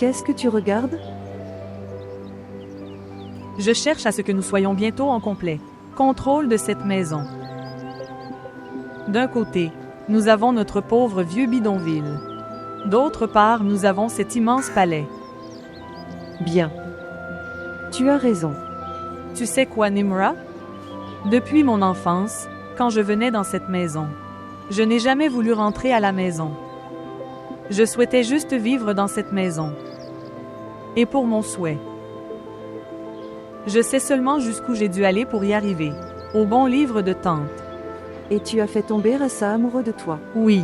Qu'est-ce que tu regardes? Je cherche à ce que nous soyons bientôt en complet contrôle de cette maison. D'un côté, nous avons notre pauvre vieux bidonville. D'autre part, nous avons cet immense palais. Bien. Tu as raison. Tu sais quoi, Nimra? Depuis mon enfance, quand je venais dans cette maison, je n'ai jamais voulu rentrer à la maison. Je souhaitais juste vivre dans cette maison. Et pour mon souhait, je sais seulement jusqu'où j'ai dû aller pour y arriver. Au bon livre de tante. Et tu as fait tomber Rassa amoureux de toi. Oui.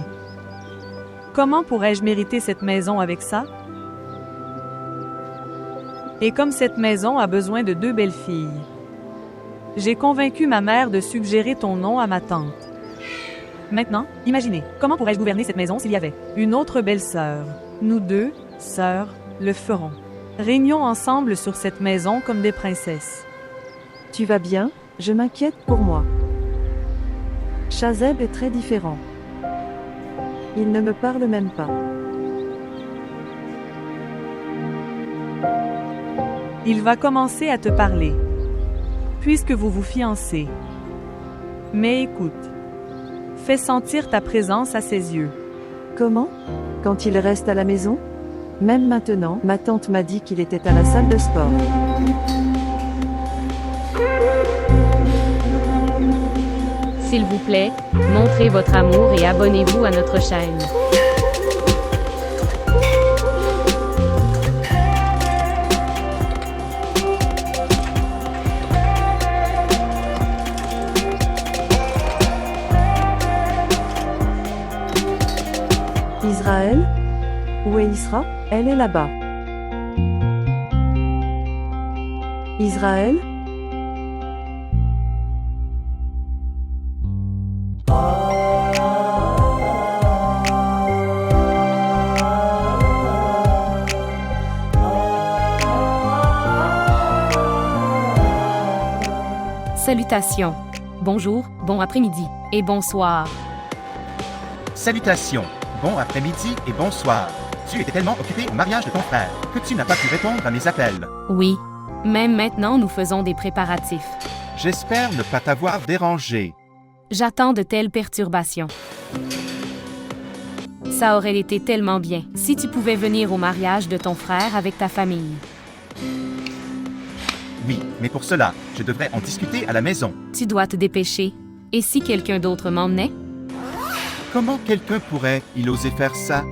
Comment pourrais-je mériter cette maison avec ça? Et comme cette maison a besoin de 2 belles filles, j'ai convaincu ma mère de suggérer ton nom à ma tante. Maintenant, imaginez, comment pourrais-je gouverner cette maison s'il y avait une autre belle-sœur? Nous 2, sœurs, le ferons. Régnons ensemble sur cette maison comme des princesses. Tu vas bien? Je m'inquiète pour moi. Shazeb est très différent. Il ne me parle même pas. Il va commencer à te parler, puisque vous vous fiancez. Mais écoute, fais sentir ta présence à ses yeux. Comment? Quand il reste à la maison? Même maintenant, ma tante m'a dit qu'il était à la salle de sport. S'il vous plaît, montrez votre amour et abonnez-vous à notre chaîne. Israël? Où est Isra? Elle est là-bas. Israël? Salutations. Bonjour, bon après-midi et bonsoir. Salutations, bon après-midi et bonsoir. Tu étais tellement occupé au mariage de ton frère que tu n'as pas pu répondre à mes appels. Oui, même maintenant nous faisons des préparatifs. J'espère ne pas t'avoir dérangé. J'attends de telles perturbations. Ça aurait été tellement bien si tu pouvais venir au mariage de ton frère avec ta famille. Oui, mais pour cela, je devrais en discuter à la maison. Tu dois te dépêcher. Et si quelqu'un d'autre m'emmenait? Comment quelqu'un pourrait-il oser faire ça?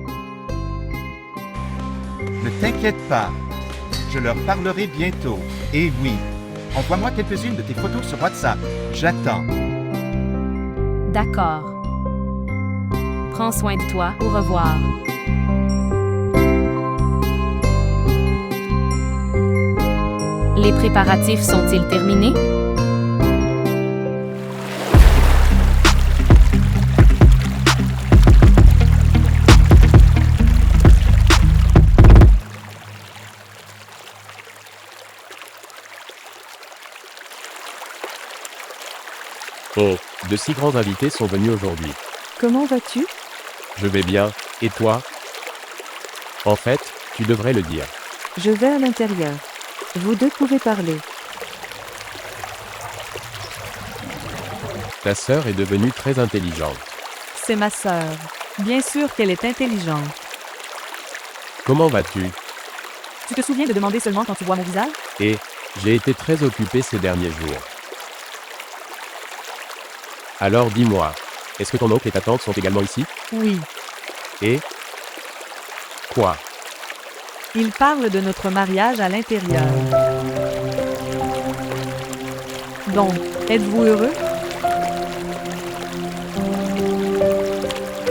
Ne t'inquiète pas, je leur parlerai bientôt. Et oui, envoie-moi quelques-unes de tes photos sur WhatsApp. J'attends. D'accord. Prends soin de toi. Au revoir. Les préparatifs sont-ils terminés? Oh, de si grands invités sont venus aujourd'hui. Comment vas-tu? Je vais bien, et toi? En fait, tu devrais le dire. Je vais à l'intérieur. Vous 2 pouvez parler. Ta sœur est devenue très intelligente. C'est ma sœur. Bien sûr qu'elle est intelligente. Comment vas-tu? Tu te souviens de demander seulement quand tu vois mon visage? Et, j'ai été très occupé ces derniers jours. Alors dis-moi, est-ce que ton oncle et ta tante sont également ici? Oui. Et? Quoi? Il parle de notre mariage à l'intérieur. Donc, êtes-vous heureux?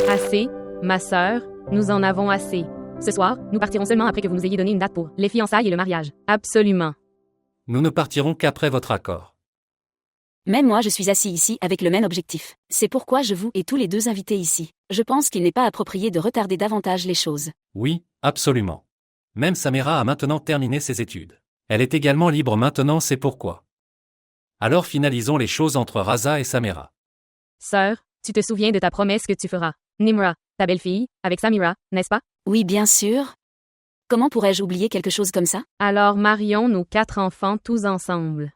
Assez, ma sœur, nous en avons assez. Ce soir, nous partirons seulement après que vous nous ayez donné une date pour les fiançailles et le mariage. Absolument. Nous ne partirons qu'après votre accord. Même moi je suis assis ici avec le même objectif. C'est pourquoi je vous ai tous les 2 invités ici. Je pense qu'il n'est pas approprié de retarder davantage les choses. Oui, absolument. Même Samira a maintenant terminé ses études. Elle est également libre maintenant, c'est pourquoi. Alors finalisons les choses entre Raza et Samira. Sœur, tu te souviens de ta promesse que tu feras, Nimra, ta belle-fille, avec Samira, n'est-ce pas? Oui bien sûr. Comment pourrais-je oublier quelque chose comme ça? Alors marions nos 4 enfants tous ensemble.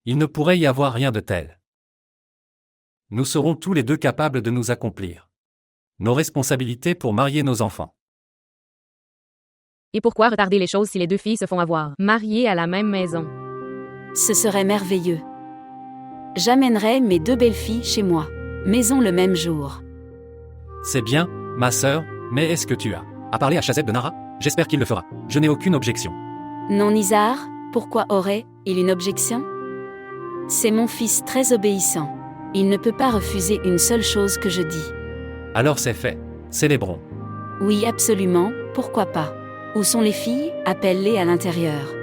Il ne pourrait y avoir rien de tel. Nous serons tous les deux capables de nous accomplir nos responsabilités pour marier nos enfants. Et pourquoi retarder les choses si les 2 filles se font avoir mariées à la même maison? Ce serait merveilleux. J'amènerai mes 2 belles-filles chez moi. Maison le même jour. C'est bien, ma sœur, mais est-ce que tu as parlé à Chazeb de Nara? J'espère qu'il le fera. Je n'ai aucune objection. Non, Nizar, pourquoi aurait-il une objection? C'est mon fils très obéissant. Il ne peut pas refuser une seule chose que je dis. Alors c'est fait. Célébrons. Oui, absolument, pourquoi pas? Où sont les filles? Appelle-les à l'intérieur.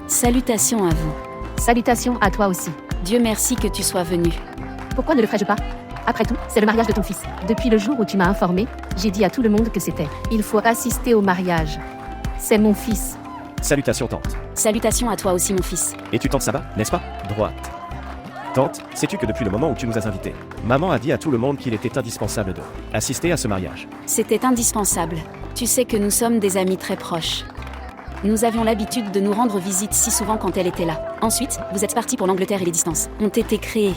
Salutations à vous. Salutations à toi aussi. Dieu merci que tu sois venu. Pourquoi ne le ferais-je pas? Après tout, c'est le mariage de ton fils. Depuis le jour où tu m'as informé, j'ai dit à tout le monde que c'était. Il faut assister au mariage. C'est mon fils. Salutations tante. Salutations à toi aussi mon fils. Et tu tante ça va, n'est-ce pas? Droite. Tante, sais-tu que depuis le moment où tu nous as invités, maman a dit à tout le monde qu'il était indispensable de assister à ce mariage. C'était indispensable. Tu sais que nous sommes des amis très proches. Nous avions l'habitude de nous rendre visite si souvent quand elle était là. Ensuite, vous êtes partis pour l'Angleterre et les distances ont été créées.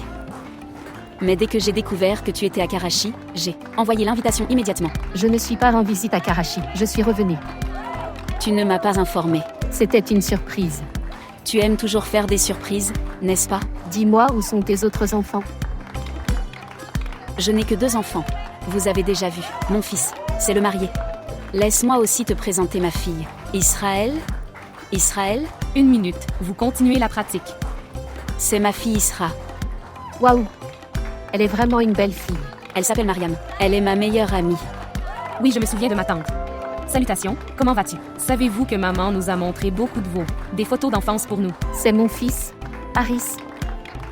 Mais dès que j'ai découvert que tu étais à Karachi, j'ai envoyé l'invitation immédiatement. Je ne suis pas en visite à Karachi, je suis revenue. Tu ne m'as pas informé. C'était une surprise. Tu aimes toujours faire des surprises, n'est-ce pas? Dis-moi où sont tes autres enfants? Je n'ai que 2 enfants. Vous avez déjà vu, mon fils, c'est le marié. Laisse-moi aussi te présenter ma fille. Israël? Israël? 1 minute, vous continuez la pratique. C'est ma fille Isra. Waouh! Elle est vraiment une belle fille. Elle s'appelle Mariam. Elle est ma meilleure amie. Oui, je me souviens de ma tante. Salutations, comment vas-tu? Savez-vous que maman nous a montré beaucoup de des photos d'enfance pour nous? C'est mon fils, Haris.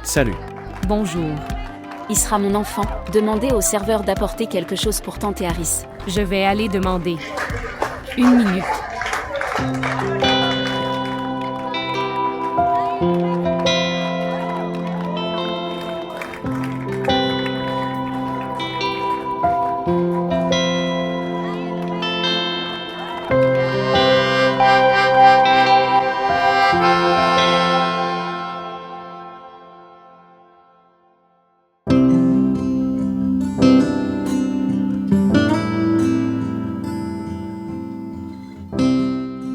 Salut. Bonjour. Isra, mon enfant, demandez au serveur d'apporter quelque chose pour tante et Haris. Je vais aller demander. 1 minute.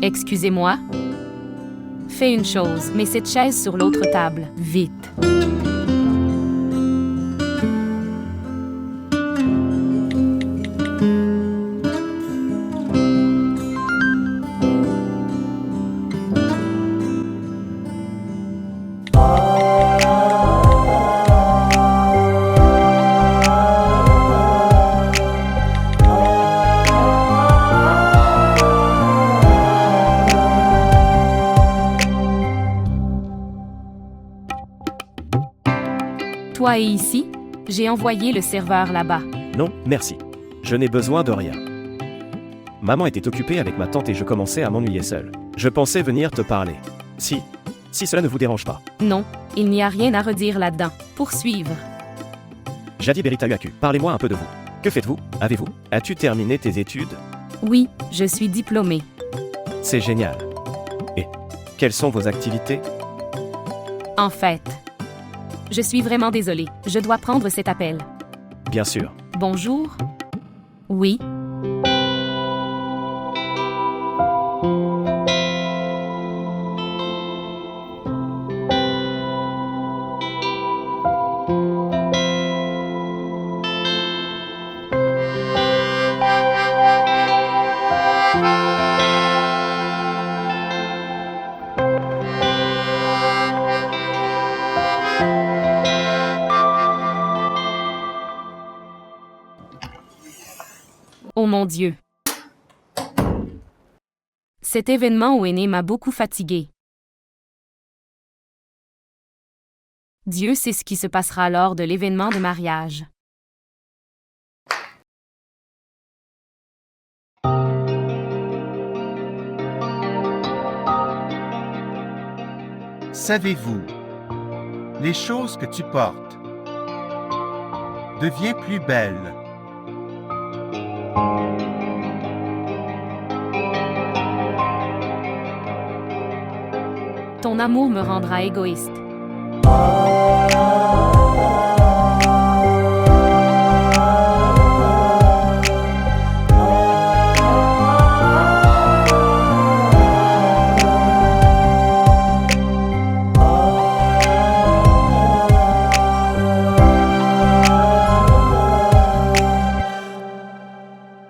Excusez-moi. Fais une chose, mets cette chaise sur l'autre table, vite. Toi et ici, j'ai envoyé le serveur là-bas. Non, merci. Je n'ai besoin de rien. Maman était occupée avec ma tante et je commençais à m'ennuyer seul. Je pensais venir te parler. Si cela ne vous dérange pas. Non, il n'y a rien à redire là-dedans. Poursuivre. Jadi Beritahuaku, parlez-moi un peu de vous. Que faites-vous? Avez-vous? As-tu terminé tes études? Oui, je suis diplômée. C'est génial. Et quelles sont vos activités? En fait, je suis vraiment désolée. Je dois prendre cet appel. Bien sûr. Bonjour? Oui. Oh mon Dieu. Cet événement où est né m'a beaucoup fatiguée. Dieu sait ce qui se passera lors de l'événement de mariage. Savez-vous, les choses que tu portes deviennent plus belles. Ton amour me rendra égoïste.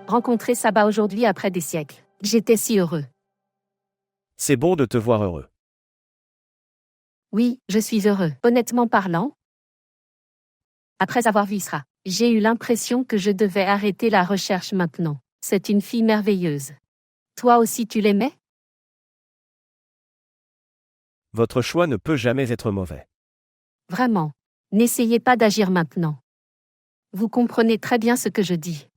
Rencontrer Saba aujourd'hui après des siècles. J'étais si heureux. C'est bon de te voir heureux. Oui, je suis heureux. Honnêtement parlant, après avoir vu Isra, j'ai eu l'impression que je devais arrêter la recherche maintenant. C'est une fille merveilleuse. Toi aussi tu l'aimais? Votre choix ne peut jamais être mauvais. Vraiment. N'essayez pas d'agir maintenant. Vous comprenez très bien ce que je dis.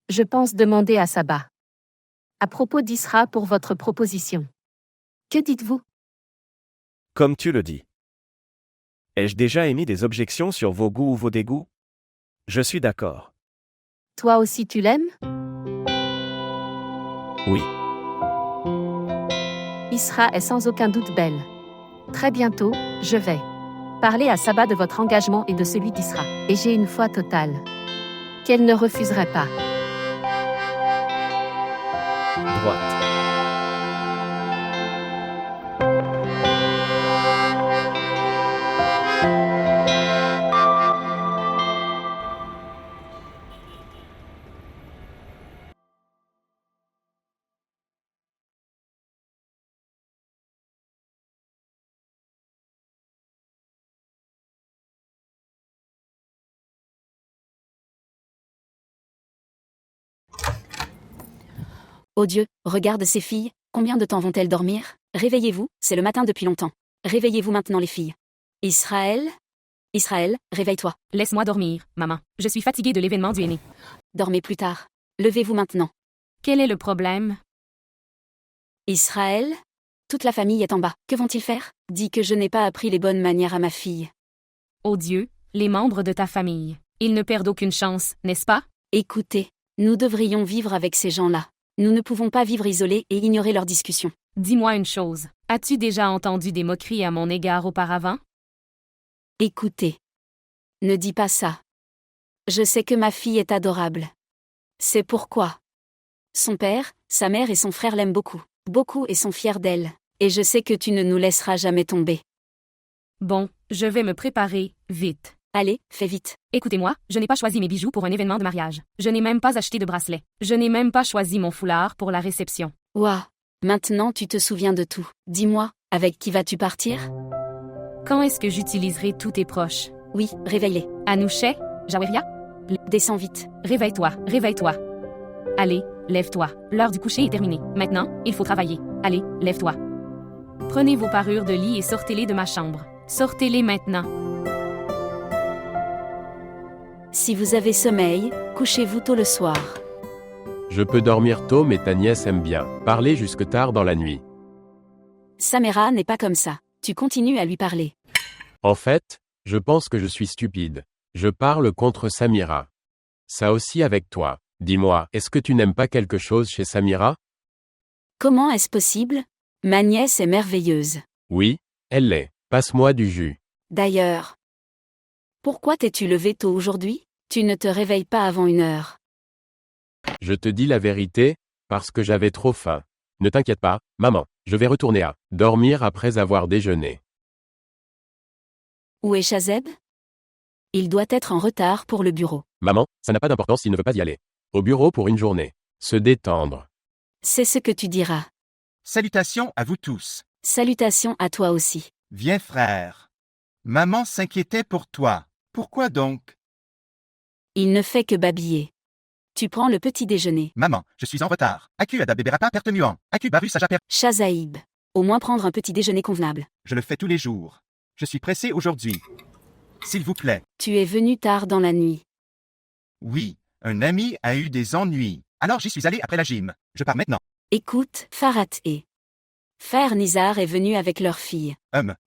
Je pense demander à Saba. À propos d'Isra pour votre proposition. Que dites-vous? Comme tu le dis. Ai-je déjà émis des objections sur vos goûts ou vos dégoûts? Je suis d'accord. Toi aussi tu l'aimes? Oui. Isra est sans aucun doute belle. Très bientôt, je vais Parlez à Saba de votre engagement et de celui d'Isra. Et j'ai une foi totale qu'elle ne refuserait pas. Droite. Oh Dieu, regarde ces filles, combien de temps vont-elles dormir? Réveillez-vous, c'est le matin depuis longtemps. Réveillez-vous maintenant les filles. Israël? Israël, réveille-toi. Laisse-moi dormir, maman. Je suis fatiguée de l'événement du aîné. Dormez plus tard. Levez-vous maintenant. Quel est le problème? Israël? Toute la famille est en bas. Que vont-ils faire? Dis que je n'ai pas appris les bonnes manières à ma fille. Oh Dieu, les membres de ta famille. Ils ne perdent aucune chance, n'est-ce pas? Écoutez, nous devrions vivre avec ces gens-là. Nous ne pouvons pas vivre isolés et ignorer leurs discussions. Dis-moi une chose. As-tu déjà entendu des moqueries à mon égard auparavant? Écoutez. Ne dis pas ça. Je sais que ma fille est adorable. C'est pourquoi. Son père, sa mère et son frère l'aiment beaucoup. Beaucoup et sont fiers d'elle. Et je sais que tu ne nous laisseras jamais tomber. Bon, je vais me préparer, vite. Allez, fais vite. Écoutez-moi, je n'ai pas choisi mes bijoux pour un événement de mariage. Je n'ai même pas acheté de bracelet. Je n'ai même pas choisi mon foulard pour la réception. Ouah. Maintenant tu te souviens de tout. Dis-moi, avec qui vas-tu partir? Quand est-ce que j'utiliserai tous tes proches? Oui, réveille-les. Anouchet? Jaweria? Descends vite. Réveille-toi, réveille-toi. Allez, lève-toi. L'heure du coucher est terminée. Maintenant, il faut travailler. Allez, lève-toi. Prenez vos parures de lit et sortez-les de ma chambre. Sortez-les maintenant. Si vous avez sommeil, couchez-vous tôt le soir. Je peux dormir tôt mais ta nièce aime bien parler jusque tard dans la nuit. Samira n'est pas comme ça. Tu continues à lui parler. En fait, je pense que je suis stupide. Je parle contre Samira. Ça aussi avec toi. Dis-moi, est-ce que tu n'aimes pas quelque chose chez Samira? Comment est-ce possible? Ma nièce est merveilleuse. Oui, elle l'est. Passe-moi du jus. D'ailleurs. Pourquoi t'es-tu levé tôt aujourd'hui? Tu ne te réveilles pas avant 1 heure. Je te dis la vérité, parce que j'avais trop faim. Ne t'inquiète pas, maman, je vais retourner à dormir après avoir déjeuné. Où est Shazeb? Il doit être en retard pour le bureau. Maman, ça n'a pas d'importance s'il ne veut pas y aller. Au bureau pour une journée. Se détendre. C'est ce que tu diras. Salutations à vous tous. Salutations à toi aussi. Viens frère. Maman s'inquiétait pour toi. Pourquoi donc? Il ne fait que babiller. Tu prends le petit déjeuner. Maman, je suis en retard. Aku ada beberapa pertemuan. Aku baru saja Shazaïb. Au moins prendre un petit déjeuner convenable. Je le fais tous les jours. Je suis pressé aujourd'hui. S'il vous plaît. Tu es venu tard dans la nuit. Oui, un ami a eu des ennuis. Alors j'y suis allé après la gym. Je pars maintenant. Écoute, Farhat et Frère Nizar est venu avec leur fille.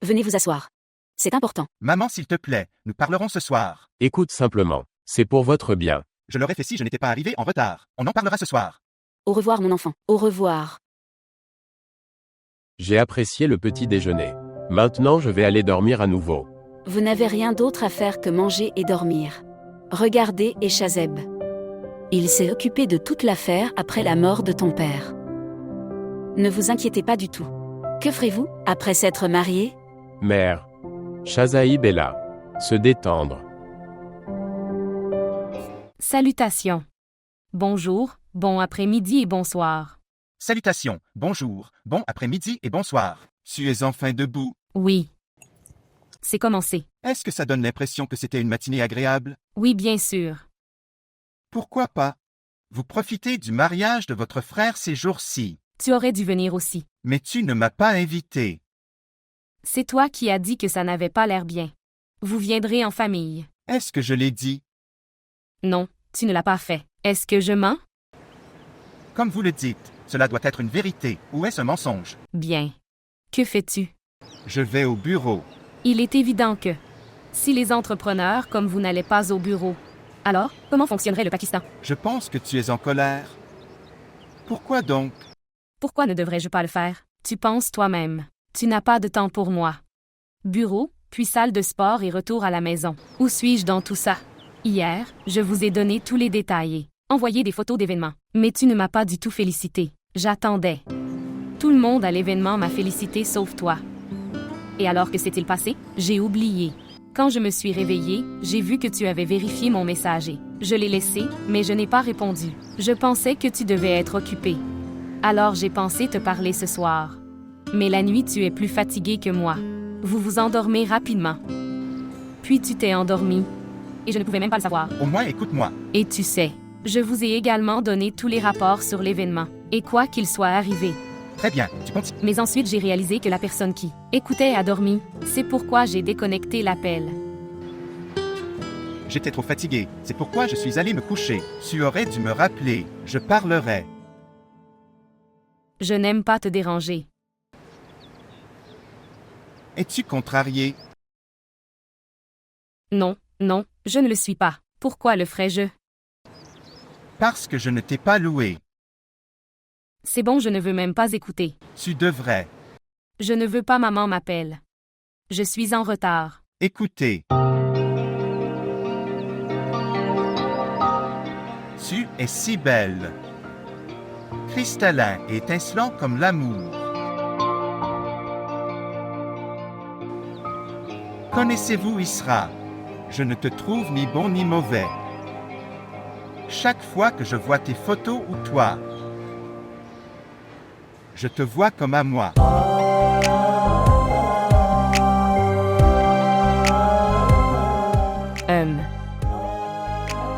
Venez vous asseoir. C'est important. Maman, s'il te plaît, nous parlerons ce soir. Écoute simplement. C'est pour votre bien. Je l'aurais fait si je n'étais pas arrivé en retard. On en parlera ce soir. Au revoir mon enfant. Au revoir. J'ai apprécié le petit déjeuner. Maintenant je vais aller dormir à nouveau. Vous n'avez rien d'autre à faire que manger et dormir. Regardez et Shazeb. Il s'est occupé de toute l'affaire après la mort de ton père. Ne vous inquiétez pas du tout. Que ferez-vous après s'être marié? Mère. Shazaïb est là. Se détendre. Salutations. Bonjour, bon après-midi et bonsoir. Salutations, bonjour, bon après-midi et bonsoir. Tu es enfin debout? Oui. C'est commencé. Est-ce que ça donne l'impression que c'était une matinée agréable? Oui, bien sûr. Pourquoi pas? Vous profitez du mariage de votre frère ces jours-ci. Tu aurais dû venir aussi. Mais tu ne m'as pas invité. C'est toi qui as dit que ça n'avait pas l'air bien. Vous viendrez en famille. Est-ce que je l'ai dit? Non, tu ne l'as pas fait. Est-ce que je mens? Comme vous le dites, cela doit être une vérité, ou est-ce un mensonge? Bien. Que fais-tu? Je vais au bureau. Il est évident que, si les entrepreneurs comme vous n'allaient pas au bureau, alors, comment fonctionnerait le Pakistan? Je pense que tu es en colère. Pourquoi donc? Pourquoi ne devrais-je pas le faire? Tu penses toi-même. Tu n'as pas de temps pour moi. Bureau, puis salle de sport et retour à la maison. Où suis-je dans tout ça? Hier, je vous ai donné tous les détails. Envoyé des photos d'événements. Mais tu ne m'as pas du tout félicité. J'attendais. Tout le monde à l'événement m'a félicité sauf toi. Et alors que s'est-il passé? J'ai oublié. Quand je me suis réveillée, j'ai vu que tu avais vérifié mon messager. Je l'ai laissé, mais je n'ai pas répondu. Je pensais que tu devais être occupé. Alors j'ai pensé te parler ce soir. Mais la nuit, tu es plus fatigué que moi. Vous vous endormez rapidement. Puis tu t'es endormi. Et je ne pouvais même pas le savoir. Au moins, écoute-moi. Et tu sais, je vous ai également donné tous les rapports sur l'événement. Et quoi qu'il soit arrivé. Très bien, tu continues. Mais ensuite, j'ai réalisé que la personne qui écoutait a dormi. C'est pourquoi j'ai déconnecté l'appel. J'étais trop fatigué. C'est pourquoi je suis allé me coucher. Tu aurais dû me rappeler. Je parlerai. Je n'aime pas te déranger. Es-tu contrarié? Non, non, je ne le suis pas. Pourquoi le ferais-je? Parce que je ne t'ai pas loué. C'est bon, je ne veux même pas écouter. Tu devrais. Je ne veux pas maman m'appelle. Je suis en retard. Écoutez. Tu es si belle. Cristallin et étincelant comme l'amour. Connaissez-vous Isra? Je ne te trouve ni bon ni mauvais. Chaque fois que je vois tes photos ou toi, je te vois comme à moi.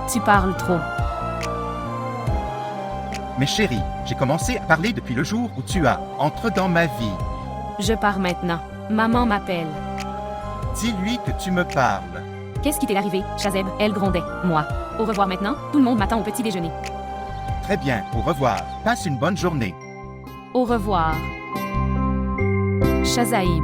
Tu parles trop. Mais chérie, j'ai commencé à parler depuis le jour où tu as entré dans ma vie. Je pars maintenant. Maman m'appelle. Dis-lui que tu me parles. Qu'est-ce qui t'est arrivé, Shazeb? Elle grondait. Moi. Au revoir maintenant. Tout le monde m'attend au petit déjeuner. Très bien, au revoir. Passe une bonne journée. Au revoir. Shazaïb.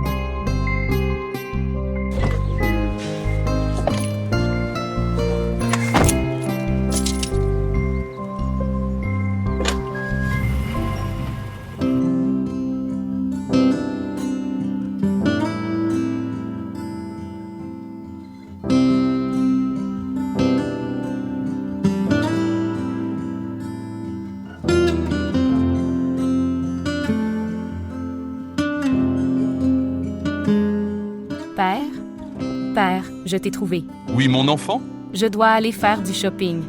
Père, je t'ai trouvé. Oui, mon enfant? Je dois aller faire du shopping.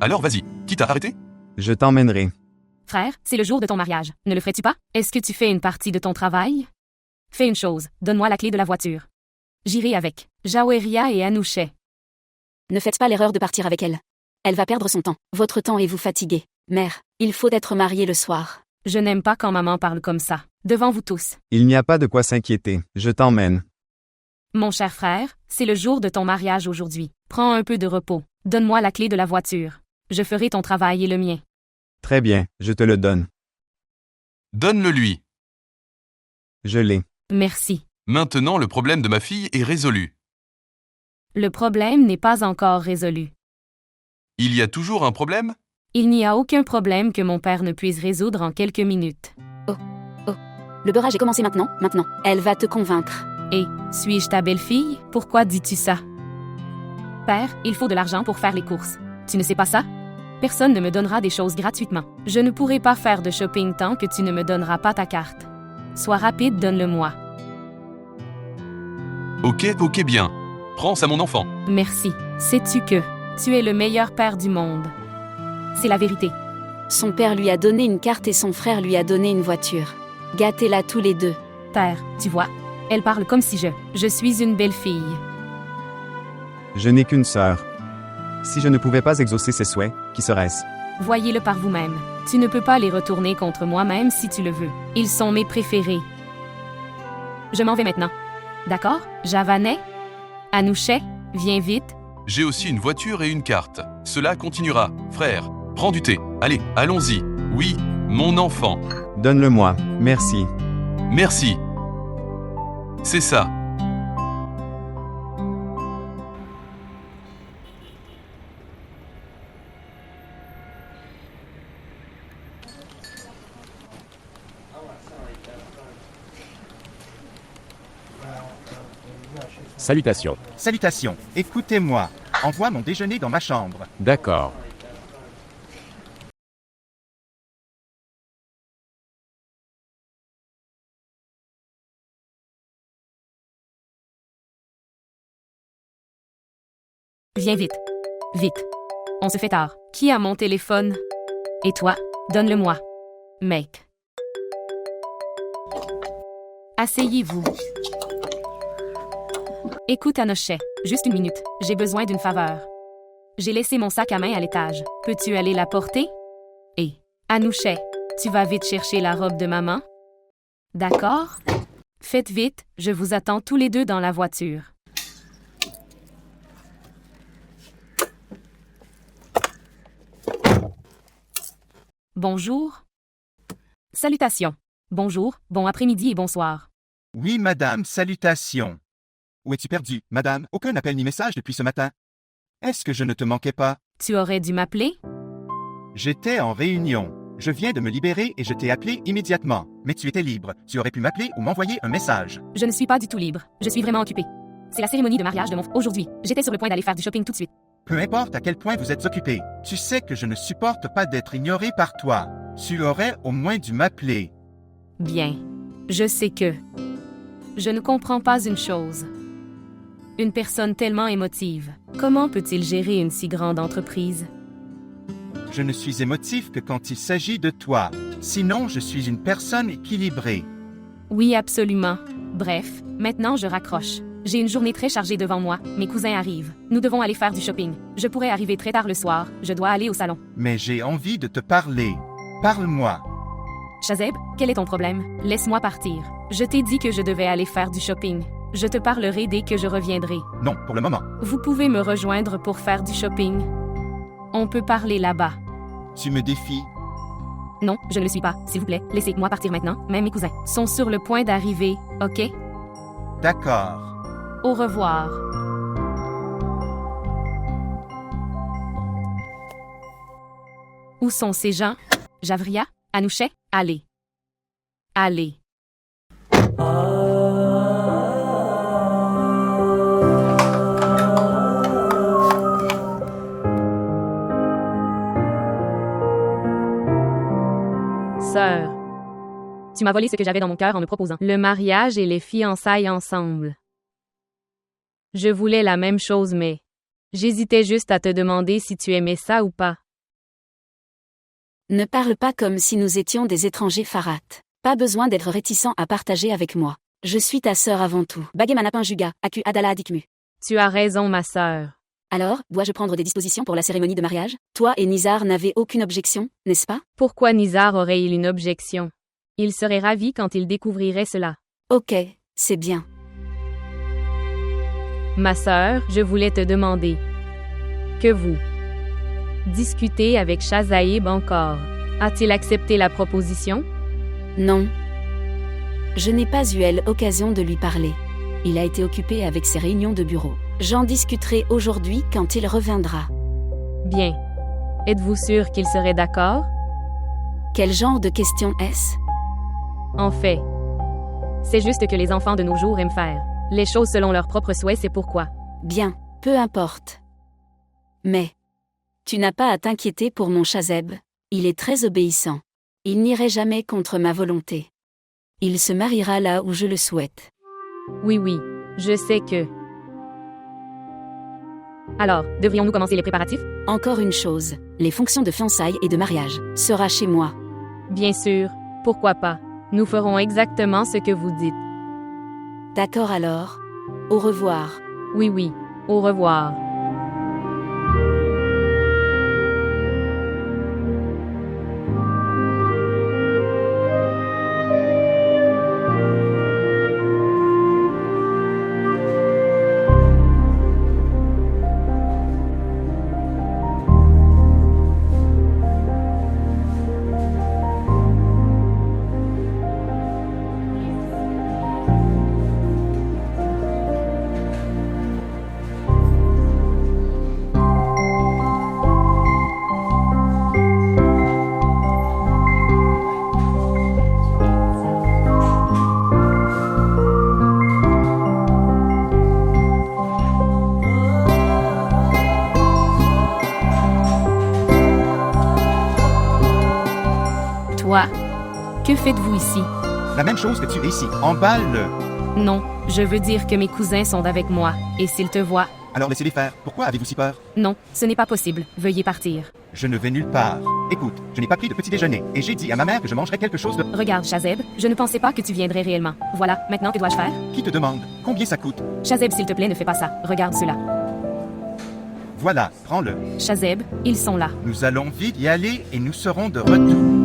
Alors vas-y, qui t'a arrêté? Je t'emmènerai. Frère, c'est le jour de ton mariage. Ne le ferais-tu pas? Est-ce que tu fais une partie de ton travail? Fais une chose, donne-moi la clé de la voiture. J'irai avec Jaweria et Anouchet. Ne faites pas l'erreur de partir avec elle. Elle va perdre son temps. Votre temps et vous fatiguer. Mère, il faut être mariée le soir. Je n'aime pas quand maman parle comme ça, devant vous tous. Il n'y a pas de quoi s'inquiéter. Je t'emmène. Mon cher frère, c'est le jour de ton mariage aujourd'hui. Prends un peu de repos. Donne-moi la clé de la voiture. Je ferai ton travail et le mien. Très bien, je te le donne. Donne-le lui. Je l'ai. Merci. Maintenant, le problème de ma fille est résolu. Le problème n'est pas encore résolu. Il y a toujours un problème? Il n'y a aucun problème que mon père ne puisse résoudre en quelques minutes. Oh. Le beurrage est commencé maintenant. Elle va te convaincre. Et, suis-je ta belle-fille? Pourquoi dis-tu ça? Père, il faut de l'argent pour faire les courses. Tu ne sais pas ça? Personne ne me donnera des choses gratuitement. Je ne pourrai pas faire de shopping tant que tu ne me donneras pas ta carte. Sois rapide, donne-le-moi. Ok, bien. Prends ça, mon enfant. Merci. Sais-tu que tu es le meilleur père du monde? C'est la vérité. Son père lui a donné une carte et son frère lui a donné une voiture. Gâtez-la tous les deux. Père, tu vois, elle parle comme si je suis une belle-fille. Je n'ai qu'une sœur. Si je ne pouvais pas exaucer ses souhaits, qui serait-ce? Voyez-le par vous-même. Tu ne peux pas les retourner contre moi même si tu le veux. Ils sont mes préférés. Je m'en vais maintenant. D'accord? Javanet? Anouchet? Viens vite. J'ai aussi une voiture et une carte. Cela continuera. Frère, prends du thé. Allez, allons-y. Oui, mon enfant. Donne-le-moi. Merci. Merci. C'est ça. Salutations. Salutations. Écoutez-moi. Envoie mon déjeuner dans ma chambre. D'accord. Viens vite. Vite. On se fait tard. Qui a mon téléphone? Et toi? Donne-le-moi. Mec. Asseyez-vous. Écoute, Anochet, juste une minute. J'ai besoin d'une faveur. J'ai laissé mon sac à main à l'étage. Peux-tu aller la porter? Et, Anouchet, tu vas vite chercher la robe de maman? D'accord? Faites vite, je vous attends tous les deux dans la voiture. Bonjour. Salutations. Bonjour, bon après-midi et bonsoir. Oui, madame, salutations. Où es-tu perdue, madame? Aucun appel ni message depuis ce matin. Est-ce que je ne te manquais pas? Tu aurais dû m'appeler? J'étais en réunion. Je viens de me libérer et je t'ai appelé immédiatement. Mais tu étais libre. Tu aurais pu m'appeler ou m'envoyer un message. Je ne suis pas du tout libre. Je suis vraiment occupée. C'est la cérémonie de mariage de mon... Aujourd'hui. J'étais sur le point d'aller faire du shopping tout de suite. Peu importe à quel point vous êtes occupé. Tu sais que je ne supporte pas d'être ignoré par toi. Tu aurais au moins dû m'appeler. Bien. Je sais que... Je ne comprends pas une chose. Une personne tellement émotive. Comment peut-il gérer une si grande entreprise? Je ne suis émotif que quand il s'agit de toi. Sinon, je suis une personne équilibrée. Oui, absolument. Bref, maintenant je raccroche. J'ai une journée très chargée devant moi. Mes cousins arrivent. Nous devons aller faire du shopping. Je pourrais arriver très tard le soir. Je dois aller au salon. Mais j'ai envie de te parler. Parle-moi. Shazeb, quel est ton problème? Laisse-moi partir. Je t'ai dit que je devais aller faire du shopping. Je te parlerai dès que je reviendrai. Non, pour le moment. Vous pouvez me rejoindre pour faire du shopping. On peut parler là-bas. Tu me défies? Non, je ne le suis pas. S'il vous plaît, laissez-moi partir maintenant. Même mes cousins sont sur le point d'arriver, ok? D'accord. Au revoir. Où sont ces gens? Javria? Anouchet? Allez. Allez. Sœur, tu m'as volé ce que j'avais dans mon cœur en me proposant le mariage et les fiançailles ensemble. Je voulais la même chose, mais j'hésitais juste à te demander si tu aimais ça ou pas. Ne parle pas comme si nous étions des étrangers, Farhat. Pas besoin d'être réticent à partager avec moi. Je suis ta sœur avant tout. Bagemanapin Juga, Aku Adala Adikmu. Tu as raison, ma sœur. Alors, dois-je prendre des dispositions pour la cérémonie de mariage? Toi et Nizar n'avez aucune objection, n'est-ce pas? Pourquoi Nizar aurait-il une objection? Il serait ravi quand il découvrirait cela. Ok, c'est bien. Ma sœur, je voulais te demander. Que vous discutez avec Shazaïb encore. A-t-il accepté la proposition? Non. Je n'ai pas eu l'occasion de lui parler. Il a été occupé avec ses réunions de bureau. J'en discuterai aujourd'hui quand il reviendra. Bien. Êtes-vous sûr qu'il serait d'accord? Quel genre de question est-ce? En fait, c'est juste que les enfants de nos jours aiment faire les choses selon leurs propres souhaits, c'est pourquoi. Bien, peu importe. Mais, tu n'as pas à t'inquiéter pour mon Shazeb. Il est très obéissant. Il n'irait jamais contre ma volonté. Il se mariera là où je le souhaite. Oui, je sais que... Alors, devrions-nous commencer les préparatifs? Encore une chose, les fonctions de fiançailles et de mariage sera chez moi. Bien sûr, pourquoi pas. Nous ferons exactement ce que vous dites. D'accord alors. Au revoir. Oui, au revoir. Quoi? Que faites-vous ici? La même chose que tu es ici. Emballe-le. Non, je veux dire que mes cousins sont avec moi, et s'ils te voient... Alors laissez-les faire. Pourquoi avez-vous si peur? Non, ce n'est pas possible. Veuillez partir. Je ne vais nulle part. Écoute, je n'ai pas pris de petit déjeuner et j'ai dit à ma mère que je mangerais quelque chose de... Regarde, Shazeb, je ne pensais pas que tu viendrais réellement. Voilà, maintenant que dois-je faire? Qui te demande? Combien ça coûte? Shazeb, s'il te plaît, ne fais pas ça. Regarde cela. Voilà, prends-le. Shazeb, ils sont là. Nous allons vite y aller et nous serons de retour.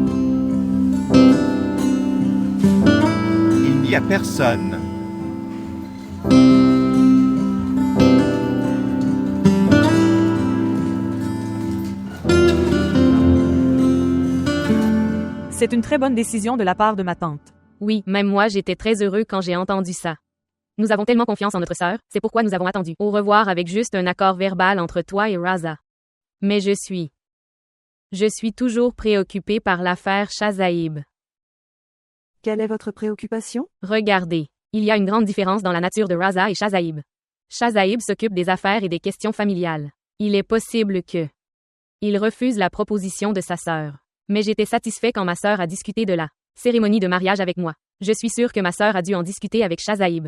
Il n'y a personne. C'est une très bonne décision de la part de ma tante. Oui, même moi, j'étais très heureux quand j'ai entendu ça. Nous avons tellement confiance en notre sœur, c'est pourquoi nous avons attendu. Au revoir avec juste un accord verbal entre toi et Raza. Mais je suis toujours préoccupée par l'affaire Shazaib. Quelle est votre préoccupation? Regardez, il y a une grande différence dans la nature de Raza et Shazaib. Shazaib s'occupe des affaires et des questions familiales. Il est possible que... Il refuse la proposition de sa sœur. Mais j'étais satisfait quand ma sœur a discuté de la cérémonie de mariage avec moi. Je suis sûre que ma sœur a dû en discuter avec Shazaib.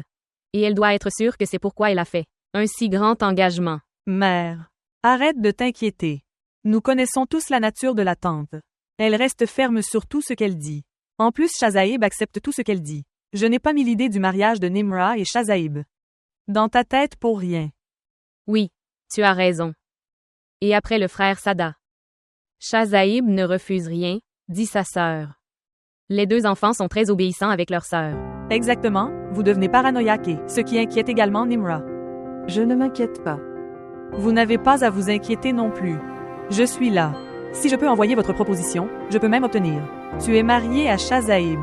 Et elle doit être sûre que c'est pourquoi elle a fait un si grand engagement. Mère, arrête de t'inquiéter. Nous connaissons tous la nature de la tante. Elle reste ferme sur tout ce qu'elle dit. En plus, Shazaib accepte tout ce qu'elle dit. Je n'ai pas mis l'idée du mariage de Nimra et Shazaib dans ta tête pour rien. Oui, tu as raison. Et après le frère Sada. Shazaib ne refuse rien, dit sa sœur. Les deux enfants sont très obéissants avec leur sœur. Exactement, vous devenez paranoïaque, ce qui inquiète également Nimra. Je ne m'inquiète pas. Vous n'avez pas à vous inquiéter non plus. Je suis là. Si je peux envoyer votre proposition, je peux même obtenir. Tu es marié à Shazaib.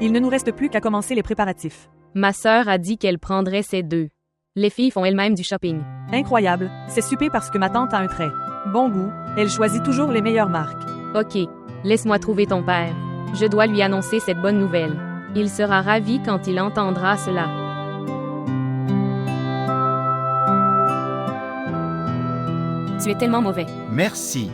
Il ne nous reste plus qu'à commencer les préparatifs. Ma sœur a dit qu'elle prendrait ces deux. Les filles font elles-mêmes du shopping. Incroyable, c'est super parce que ma tante a un très bon goût, elle choisit toujours les meilleures marques. Ok, laisse-moi trouver ton père. Je dois lui annoncer cette bonne nouvelle. Il sera ravi quand il entendra cela. Tu es tellement mauvais. Merci.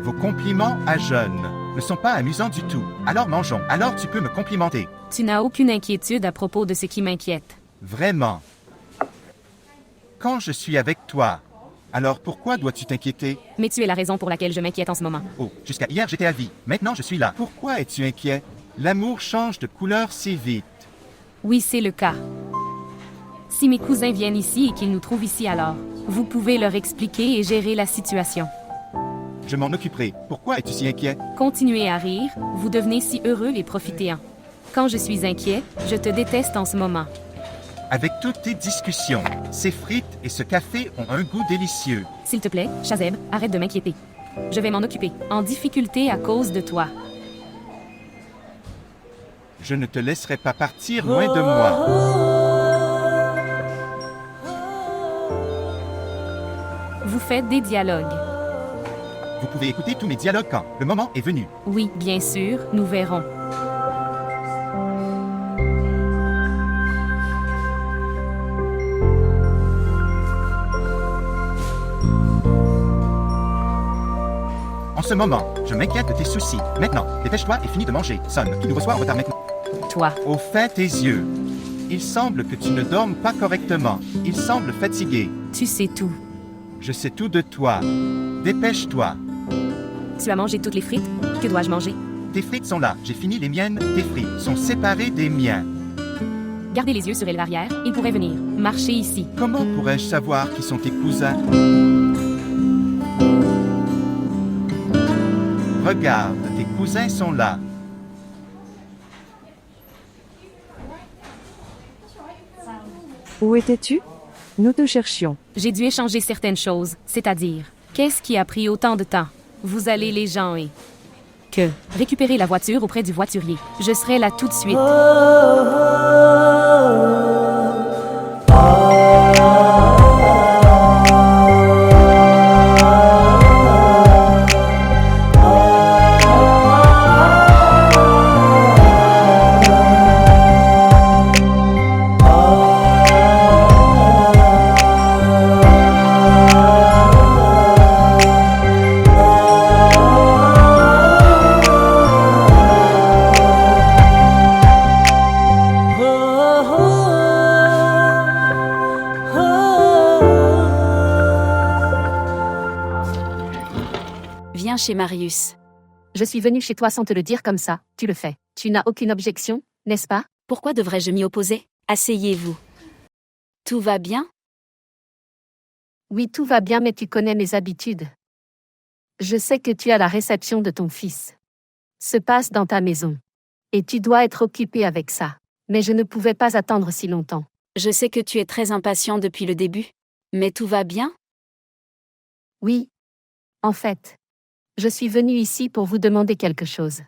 Vos compliments à jeune ne sont pas amusants du tout. Alors mangeons. Alors tu peux me complimenter. Tu n'as aucune inquiétude à propos de ce qui m'inquiète. Vraiment. Quand je suis avec toi, alors pourquoi dois-tu t'inquiéter? Mais tu es la raison pour laquelle je m'inquiète en ce moment. Oh, jusqu'à hier j'étais à vie. Maintenant je suis là. Pourquoi es-tu inquiet? L'amour change de couleur si vite. Oui, c'est le cas. Si mes cousins viennent ici et qu'ils nous trouvent ici alors, vous pouvez leur expliquer et gérer la situation. Je m'en occuperai. Pourquoi es-tu si inquiet? Continuez à rire, vous devenez si heureux et profitez-en. Quand je suis inquiet, je te déteste en ce moment. Avec toutes tes discussions, ces frites et ce café ont un goût délicieux. S'il te plaît, Shazeb, arrête de m'inquiéter. Je vais m'en occuper. En difficulté à cause de toi. Je ne te laisserai pas partir loin de moi. Vous faites des dialogues. Vous pouvez écouter tous mes dialogues quand le moment est venu. Oui, bien sûr, nous verrons. En ce moment, je m'inquiète de tes soucis. Maintenant, dépêche-toi et finis de manger. Son, qui nous reçoit en retard maintenant. Toi. Au fait, tes yeux. Il semble que tu ne dormes pas correctement. Il semble fatigué. Tu sais tout. Je sais tout de toi. Dépêche-toi. Tu as mangé toutes les frites? Que dois-je manger? Tes frites sont là. J'ai fini les miennes. Tes frites sont séparées des miens. Gardez les yeux sur elle arrière. Ils pourraient venir. Marcher ici. Comment pourrais-je savoir qui sont tes cousins? Regarde, tes cousins sont là. Où étais-tu? Nous te cherchions. J'ai dû échanger certaines choses, c'est-à-dire, qu'est-ce qui a pris autant de temps? Vous allez les gens et... Que? Récupérer la voiture auprès du voiturier. Je serai là tout de suite. Viens chez Marius. Je suis venue chez toi sans te le dire comme ça, tu le fais. Tu n'as aucune objection, n'est-ce pas? Pourquoi devrais-je m'y opposer? Asseyez-vous. Tout va bien? Oui, tout va bien, mais tu connais mes habitudes. Je sais que tu as la réception de ton fils. Se passe dans ta maison. Et tu dois être occupé avec ça. Mais je ne pouvais pas attendre si longtemps. Je sais que tu es très impatient depuis le début. Mais tout va bien? Oui. En fait, je suis venue ici pour vous demander quelque chose.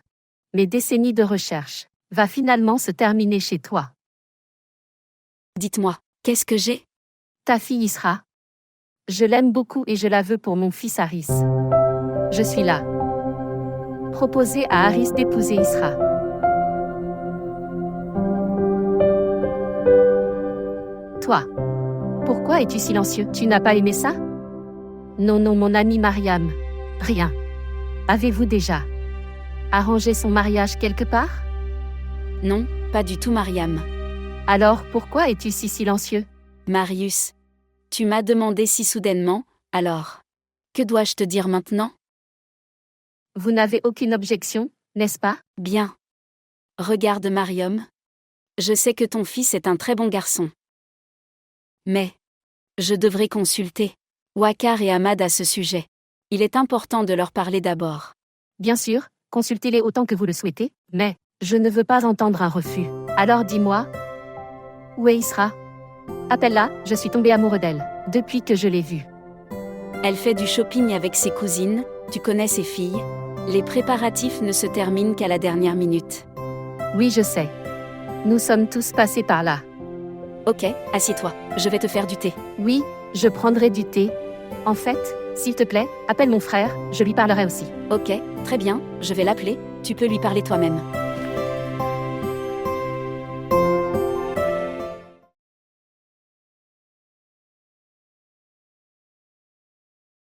Mes décennies de recherche va finalement se terminer chez toi. Dites-moi, qu'est-ce que j'ai? Ta fille Isra. Je l'aime beaucoup et je la veux pour mon fils Haris. Je suis là. Proposez à Haris d'épouser Isra. Toi. Pourquoi es-tu silencieux? Tu n'as pas aimé ça? Non, mon ami Mariam. Rien. Avez-vous déjà arrangé son mariage quelque part? Non, pas du tout Mariam. Alors pourquoi es-tu si silencieux? Marius. Tu m'as demandé si soudainement, alors. Que dois-je te dire maintenant? Vous n'avez aucune objection, n'est-ce pas? Bien. Regarde Mariam. Je sais que ton fils est un très bon garçon. Mais je devrais consulter Wakar et Ahmad à ce sujet. Il est important de leur parler d'abord. Bien sûr, consultez-les autant que vous le souhaitez, mais je ne veux pas entendre un refus. Alors dis-moi, où est Isra? Appelle-la, je suis tombée amoureux d'elle, depuis que je l'ai vue. Elle fait du shopping avec ses cousines, tu connais ses filles. Les préparatifs ne se terminent qu'à la dernière minute. Oui, je sais. Nous sommes tous passés par là. Ok, assieds-toi, je vais te faire du thé. Oui, je prendrai du thé. En fait, s'il te plaît, appelle mon frère, je lui parlerai aussi. Ok, très bien, je vais l'appeler, tu peux lui parler toi-même.